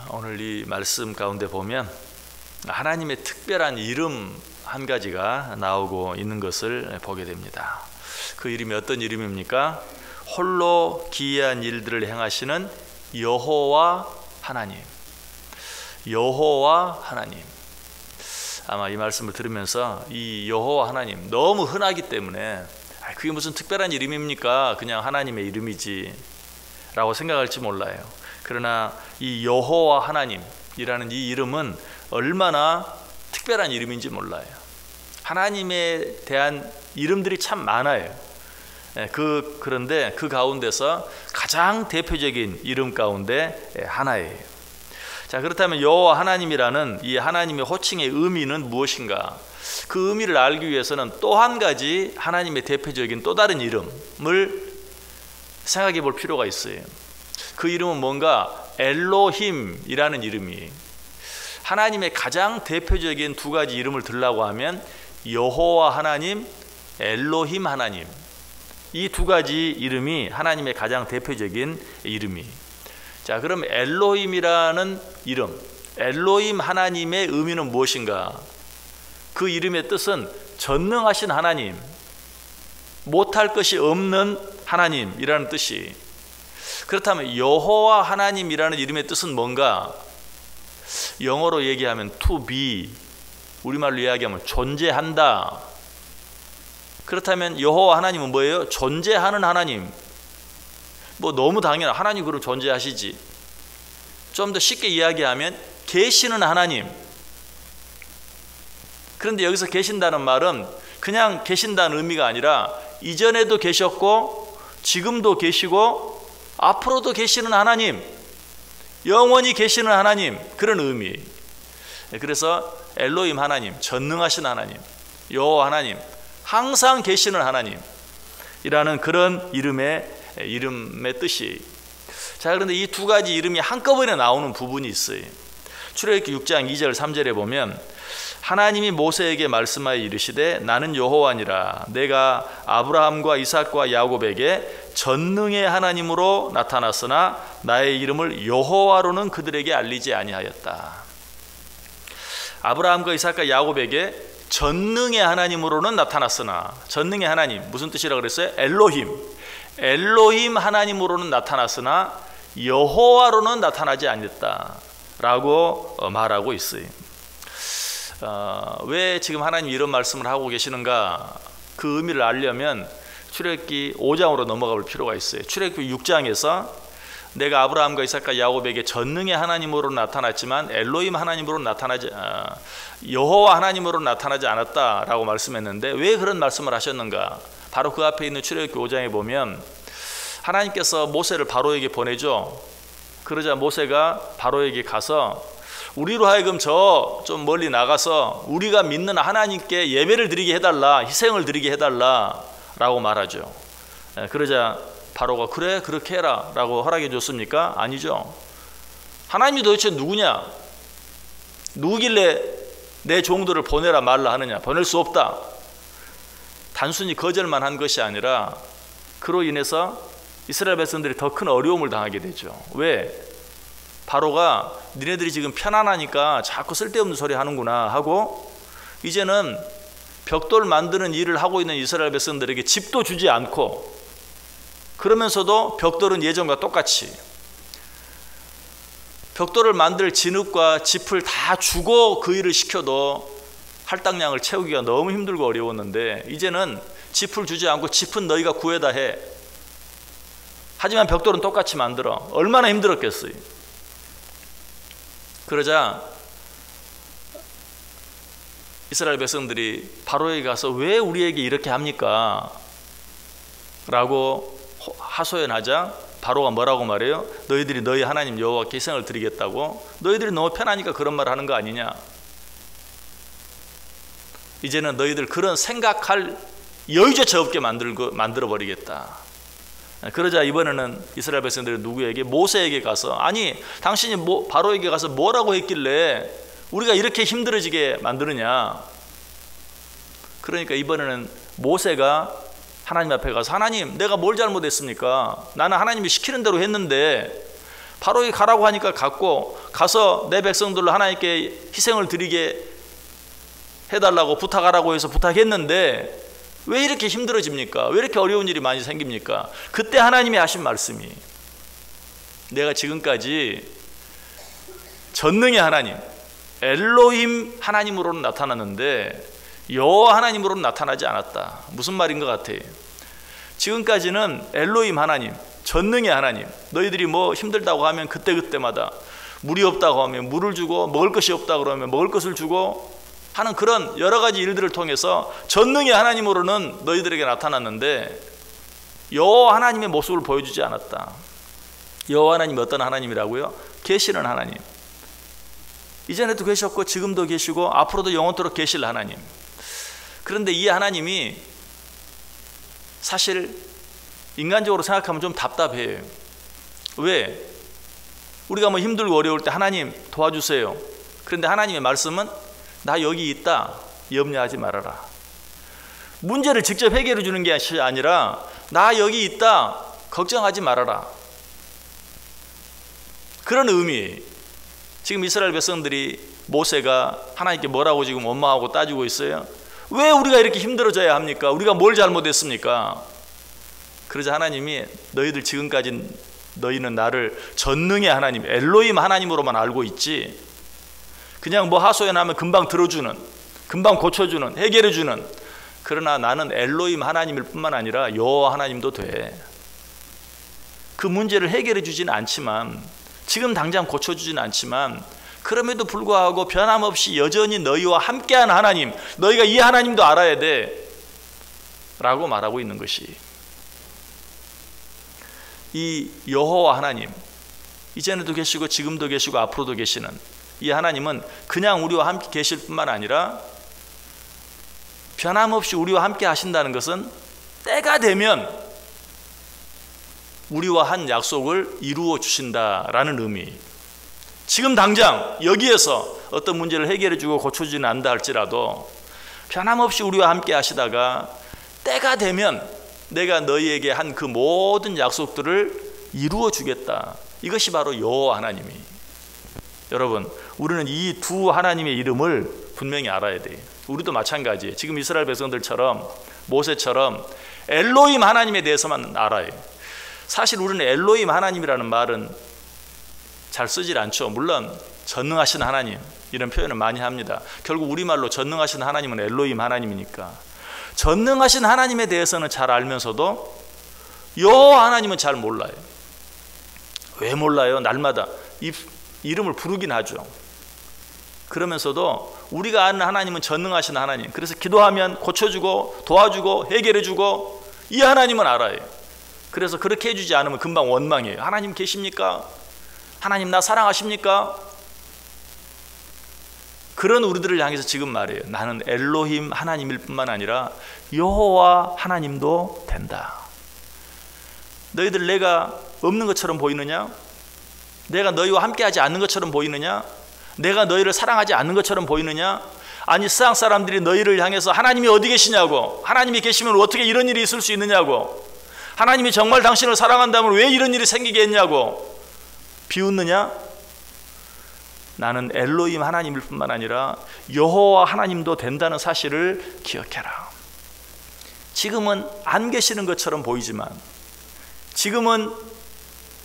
오늘 이 말씀 가운데 보면 하나님의 특별한 이름 한 가지가 나오고 있는 것을 보게 됩니다. 그 이름이 어떤 이름입니까? 홀로 기이한 일들을 행하시는 여호와 하나님. 여호와 하나님. 아마 이 말씀을 들으면서 이 여호와 하나님 너무 흔하기 때문에 그게 무슨 특별한 이름입니까? 그냥 하나님의 이름이지 라고 생각할지 몰라요. 그러나 이 여호와 하나님이라는 이 이름은 얼마나 특별한 이름인지 몰라요. 하나님에 대한 이름들이 참 많아요. 그런데 그 가운데서 가장 대표적인 이름 가운데 하나예요. 자, 그렇다면 여호와 하나님이라는 이 하나님의 호칭의 의미는 무엇인가? 그 의미를 알기 위해서는 또 한 가지 하나님의 대표적인 또 다른 이름을 생각해 볼 필요가 있어요. 그 이름은 뭔가 엘로힘이라는 이름이에요. 하나님의 가장 대표적인 두 가지 이름을 들라고 하면 여호와 하나님, 엘로힘 하나님, 이 두 가지 이름이 하나님의 가장 대표적인 이름이에요. 자, 그럼 엘로힘이라는 이름, 엘로힘 하나님의 의미는 무엇인가? 그 이름의 뜻은 전능하신 하나님, 못할 것이 없는 하나님이라는 뜻이. 그렇다면 여호와 하나님이라는 이름의 뜻은 뭔가? 영어로 얘기하면 to be, 우리말로 이야기하면 존재한다. 그렇다면 여호와 하나님은 뭐예요? 존재하는 하나님. 뭐 너무 당연한, 하나님 그럼 존재하시지. 좀 더 쉽게 이야기하면 계시는 하나님. 그런데 여기서 계신다는 말은 그냥 계신다는 의미가 아니라 이전에도 계셨고 지금도 계시고 앞으로도 계시는 하나님, 영원히 계시는 하나님, 그런 의미. 그래서 엘로힘 하나님, 전능하신 하나님, 여호와 하나님, 항상 계시는 하나님이라는 그런 이름의 뜻이. 자, 그런데 이 두 가지 이름이 한꺼번에 나오는 부분이 있어요. 출애굽기 6장 2절 3절에 보면 하나님이 모세에게 말씀하여 이르시되 나는 여호와니라 내가 아브라함과 이삭과 야곱에게 전능의 하나님으로 나타났으나 나의 이름을 여호와로는 그들에게 알리지 아니하였다. 아브라함과 이삭과 야곱에게 전능의 하나님으로는 나타났으나, 전능의 하나님 무슨 뜻이라고 그랬어요? 엘로힘 하나님으로는 나타났으나 여호와로는 나타나지 않았다라고 말하고 있어요. 왜 지금 하나님 이런 말씀을 하고 계시는가? 그 의미를 알려면 출애굽기 5장으로 넘어가 볼 필요가 있어요. 출애굽기 6장에서 내가 아브라함과 이삭과 야곱에게 전능의 하나님으로 나타났지만 엘로힘 하나님으로 여호와 하나님으로 나타나지 않았다라고 말씀했는데 왜 그런 말씀을 하셨는가? 바로 그 앞에 있는 출애굽기 5장에 보면 하나님께서 모세를 바로에게 보내죠. 그러자 모세가 바로에게 가서 우리로 하여금 저 좀 멀리 나가서 우리가 믿는 하나님께 예배를 드리게 해달라, 희생을 드리게 해달라 라고 말하죠. 그러자 바로가 그래 그렇게 해라 라고 허락해 줬습니까? 아니죠. 하나님이 도대체 누구냐? 누구길래 내 종들을 보내라 말라 하느냐? 보낼 수 없다. 단순히 거절만 한 것이 아니라 그로 인해서 이스라엘 백성들이 더 큰 어려움을 당하게 되죠. 왜? 바로가 니네들이 지금 편안하니까 자꾸 쓸데없는 소리 하는구나 하고 이제는 벽돌 만드는 일을 하고 있는 이스라엘 백성들에게 집도 주지 않고, 그러면서도 벽돌은 예전과 똑같이 벽돌을 만들 진흙과 짚을 다 주고 그 일을 시켜도 할당량을 채우기가 너무 힘들고 어려웠는데 이제는 짚을 주지 않고 짚은 너희가 구해다 해. 하지만 벽돌은 똑같이 만들어. 얼마나 힘들었겠어요. 그러자 이스라엘 백성들이 바로에게 가서 왜 우리에게 이렇게 합니까? 라고 하소연하자 바로가 뭐라고 말해요? 너희들이 너희 하나님 여호와께 희생을 드리겠다고? 너희들이 너무 편하니까 그런 말을 하는 거 아니냐? 이제는 너희들 그런 생각할 여유조차 없게 만들어버리겠다. 그러자 이번에는 이스라엘 백성들이 누구에게? 모세에게 가서 아니 당신이 바로에게 가서 뭐라고 했길래 우리가 이렇게 힘들어지게 만드느냐? 그러니까 이번에는 모세가 하나님 앞에 가서 하나님 내가 뭘 잘못했습니까? 나는 하나님이 시키는 대로 했는데 바로에게 가라고 하니까 갔고, 가서 내 백성들로 하나님께 희생을 드리게 해달라고 부탁하라고 해서 부탁했는데 왜 이렇게 힘들어집니까? 왜 이렇게 어려운 일이 많이 생깁니까? 그때 하나님이 하신 말씀이, 내가 지금까지 전능의 하나님, 엘로힘 하나님으로는 나타났는데 여호와 하나님으로는 나타나지 않았다. 무슨 말인 것 같아요? 지금까지는 엘로힘 하나님, 전능의 하나님, 너희들이 뭐 힘들다고 하면 그때그때마다, 물이 없다고 하면 물을 주고, 먹을 것이 없다고 그러면 먹을 것을 주고 하는 그런 여러 가지 일들을 통해서 전능의 하나님으로는 너희들에게 나타났는데 여호와 하나님의 모습을 보여주지 않았다. 여호와 하나님이 어떤 하나님이라고요? 계시는 하나님. 이전에도 계셨고 지금도 계시고 앞으로도 영원토록 계실 하나님. 그런데 이 하나님이 사실 인간적으로 생각하면 좀 답답해요. 왜? 우리가 뭐 힘들고 어려울 때 하나님 도와주세요. 그런데 하나님의 말씀은 나 여기 있다, 염려하지 말아라. 문제를 직접 해결해 주는 게 아니라 나 여기 있다, 걱정하지 말아라. 그런 의미. 지금 이스라엘 백성들이 모세가 하나님께 뭐라고 지금 원망하고 따지고 있어요? 왜 우리가 이렇게 힘들어져야 합니까? 우리가 뭘 잘못했습니까? 그러자 하나님이 너희들 지금까지 너희는 나를 전능의 하나님, 엘로힘 하나님으로만 알고 있지, 그냥 뭐 하소연하면 금방 들어주는, 금방 고쳐주는, 해결해주는, 그러나 나는 엘로힘 하나님일 뿐만 아니라 여호와 하나님도 돼. 그 문제를 해결해 주지는 않지만, 지금 당장 고쳐주지는 않지만, 그럼에도 불구하고 변함없이 여전히 너희와 함께한 하나님, 너희가 이 하나님도 알아야 돼 라고 말하고 있는 것이, 이 여호와 하나님, 이전에도 계시고 지금도 계시고 앞으로도 계시는 이 하나님은 그냥 우리와 함께 계실 뿐만 아니라 변함없이 우리와 함께 하신다는 것은 때가 되면 우리와 한 약속을 이루어 주신다라는 의미. 지금 당장 여기에서 어떤 문제를 해결해 주고 고쳐주지는 않는다 할지라도 변함없이 우리와 함께 하시다가 때가 되면 내가 너희에게 한 그 모든 약속들을 이루어 주겠다. 이것이 바로 여호와 하나님이. 여러분, 우리는 이 두 하나님의 이름을 분명히 알아야 돼요. 우리도 마찬가지예요. 지금 이스라엘 백성들처럼, 모세처럼 엘로힘 하나님에 대해서만 알아요. 사실 우리는 엘로힘 하나님이라는 말은 잘 쓰질 않죠. 물론 전능하신 하나님 이런 표현을 많이 합니다. 결국 우리말로 전능하신 하나님은 엘로힘 하나님이니까 전능하신 하나님에 대해서는 잘 알면서도 여호와 하나님은 잘 몰라요. 왜 몰라요? 날마다 이름을 부르긴 하죠. 그러면서도 우리가 아는 하나님은 전능하신 하나님, 그래서 기도하면 고쳐주고 도와주고 해결해주고 이 하나님은 알아요. 그래서 그렇게 해주지 않으면 금방 원망해요. 하나님 계십니까? 하나님 나 사랑하십니까? 그런 우리들을 향해서 지금 말해요. 나는 엘로힘 하나님일 뿐만 아니라 여호와 하나님도 된다. 너희들 내가 없는 것처럼 보이느냐? 내가 너희와 함께하지 않는 것처럼 보이느냐? 내가 너희를 사랑하지 않는 것처럼 보이느냐? 아니 세상 사람들이 너희를 향해서 하나님이 어디 계시냐고, 하나님이 계시면 어떻게 이런 일이 있을 수 있느냐고, 하나님이 정말 당신을 사랑한다면 왜 이런 일이 생기게 했냐고 비웃느냐? 나는 엘로힘 하나님일 뿐만 아니라 여호와 하나님도 된다는 사실을 기억해라. 지금은 안 계시는 것처럼 보이지만, 지금은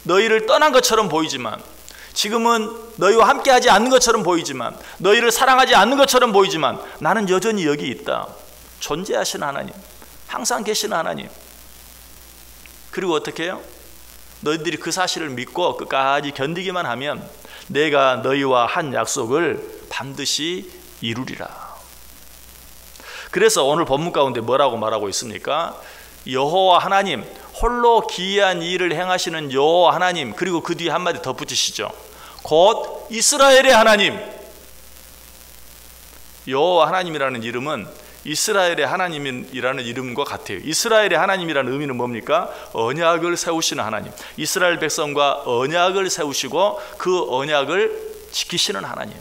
너희를 떠난 것처럼 보이지만, 지금은 너희와 함께하지 않는 것처럼 보이지만, 너희를 사랑하지 않는 것처럼 보이지만 나는 여전히 여기 있다. 존재하시는 하나님, 항상 계시는 하나님. 그리고 어떻게 해요? 너희들이 그 사실을 믿고 끝까지 견디기만 하면 내가 너희와 한 약속을 반드시 이루리라. 그래서 오늘 본문 가운데 뭐라고 말하고 있습니까? 여호와 하나님, 홀로 기이한 일을 행하시는 여호와 하나님, 그리고 그 뒤에 한마디 덧붙이시죠. 곧 이스라엘의 하나님. 여호와 하나님이라는 이름은 이스라엘의 하나님이라는 이름과 같아요. 이스라엘의 하나님이라는 의미는 뭡니까? 언약을 세우시는 하나님. 이스라엘 백성과 언약을 세우시고 그 언약을 지키시는 하나님.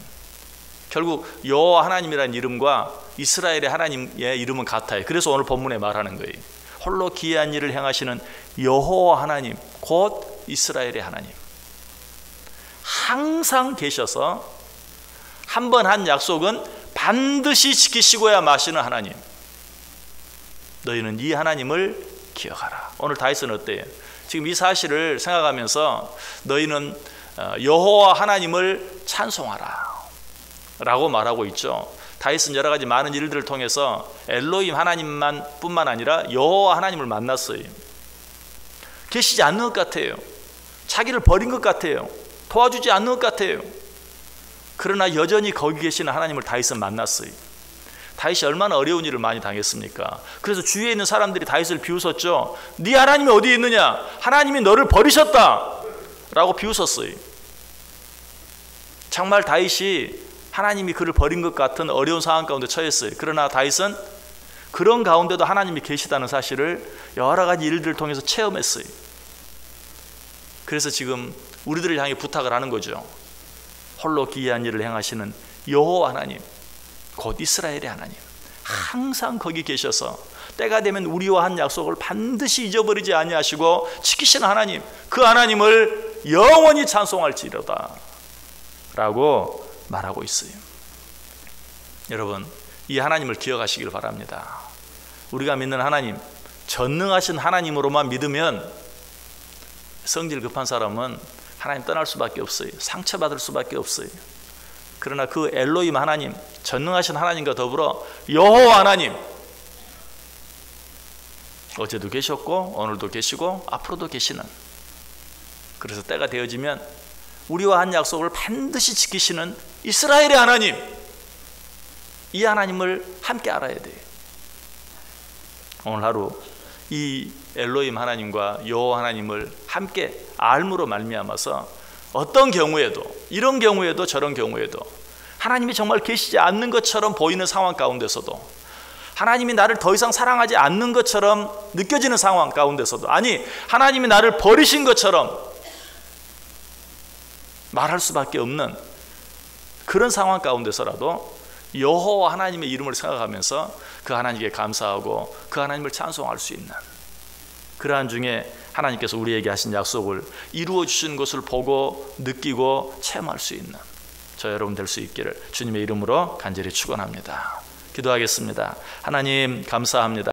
결국 여호와 하나님이라는 이름과 이스라엘의 하나님의 이름은 같아요. 그래서 오늘 본문에 말하는 거예요. 홀로 기이한 일을 행하시는 여호와 하나님, 곧 이스라엘의 하나님. 항상 계셔서 한 번 한 약속은 반드시 지키시고야 마시는 하나님, 너희는 이 하나님을 기억하라. 오늘 다윗은 어때요? 지금 이 사실을 생각하면서 너희는 여호와 하나님을 찬송하라 라고 말하고 있죠. 다윗은 여러 가지 많은 일들을 통해서 엘로힘 하나님만 뿐만 아니라 여호와 하나님을 만났어요. 계시지 않는 것 같아요. 자기를 버린 것 같아요. 도와주지 않는 것 같아요. 그러나 여전히 거기 계시는 하나님을 다윗은 만났어요. 다윗이 얼마나 어려운 일을 많이 당했습니까? 그래서 주위에 있는 사람들이 다윗을 비웃었죠. 네 하나님이 어디에 있느냐? 하나님이 너를 버리셨다 라고 비웃었어요. 정말 다윗이 하나님이 그를 버린 것 같은 어려운 상황 가운데 처했어요. 그러나 다윗은 그런 가운데도 하나님이 계시다는 사실을 여러 가지 일들을 통해서 체험했어요. 그래서 지금 우리들을 향해 부탁을 하는 거죠. 홀로 기이한 일을 행하시는 여호와 하나님, 곧 이스라엘의 하나님, 항상 거기 계셔서 때가 되면 우리와 한 약속을 반드시 잊어버리지 아니하시고 지키시는 하나님, 그 하나님을 영원히 찬송할지로다 라고 말하고 있어요. 여러분, 이 하나님을 기억하시길 바랍니다. 우리가 믿는 하나님, 전능하신 하나님으로만 믿으면 성질 급한 사람은 하나님 떠날 수밖에 없어요. 상처받을 수밖에 없어요. 그러나 그 엘로힘 하나님, 전능하신 하나님과 더불어 여호와 하나님, 어제도 계셨고 오늘도 계시고 앞으로도 계시는, 그래서 때가 되어지면 우리와 한 약속을 반드시 지키시는 이스라엘의 하나님, 이 하나님을 함께 알아야 돼요. 오늘 하루 이 엘로힘 하나님과 여호와 하나님을 함께 알므로 말미암아서 어떤 경우에도, 이런 경우에도 저런 경우에도, 하나님이 정말 계시지 않는 것처럼 보이는 상황 가운데서도, 하나님이 나를 더 이상 사랑하지 않는 것처럼 느껴지는 상황 가운데서도, 아니 하나님이 나를 버리신 것처럼 말할 수밖에 없는 그런 상황 가운데서라도 여호와 하나님의 이름을 생각하면서 그 하나님께 감사하고 그 하나님을 찬송할 수 있는, 그러한 중에 하나님께서 우리에게 하신 약속을 이루어 주신 것을 보고 느끼고 체험할 수 있는 저 여러분 될 수 있기를 주님의 이름으로 간절히 축원합니다. 기도하겠습니다. 하나님 감사합니다.